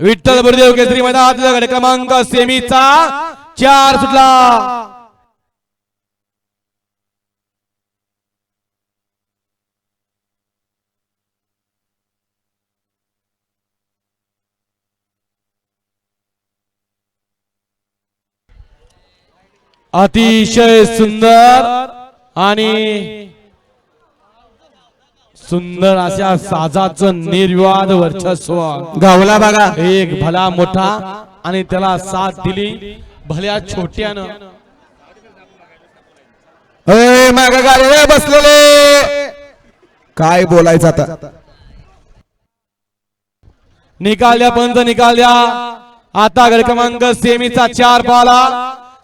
विठ्ठल बुरदेव केसरी मैदानात गट क्रमांक सेमीचा 4 सुटला। अतिशय सुंदर आणि सुंदर अशा साजाचं निर्विवाद वर्चस्व गावला बघा। एक भला मोठा आणि त्याला साथ दिली भल्या छोट्यानं। माग गाडीवर बसलेले काय बोलायचं आता। निकाल द्या पंच, निकाल द्या। आता गट क्रमांक सेमीचा 4 पाला।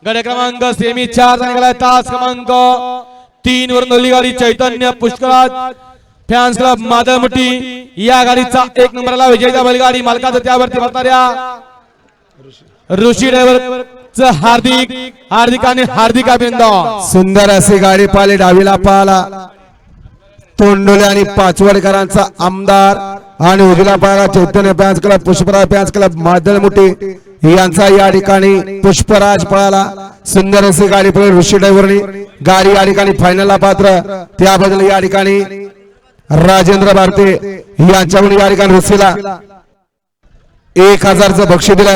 गट क्रमांक सेमी 4 निघाला तास क्रमांक 3 वरून दिल्ली गाडी चैतन्य पुष्कराज फॅन्स क्लब मादळमुठी या गाडीचा 1 नंबरला विजयचा बैलगाडी मालकाचं त्यावरती बसणाऱ्या ऋषी ड्रायव्हरचं हार्दिक अभिनंदन। सुंदर अशी गाडी पाहिली, डावीला पाहिला तोंडोले आणि पाचवडकरांचा आमदार आणि उजवीला पाहिला Chaitanya fans club Pushparaj fans club मादळमुठी यांचा या ठिकाणी पुष्पराज पळाला। सुंदर अशी गाडी पळली ऋषी ड्रायव्हरनी। गाडी या ठिकाणी फायनलला पात्र, त्याबद्दल या ठिकाणी राजेंद्र भारते यांच्याकडून या ठिकाणी ऋषीला 1000चं बक्षीस दिलं।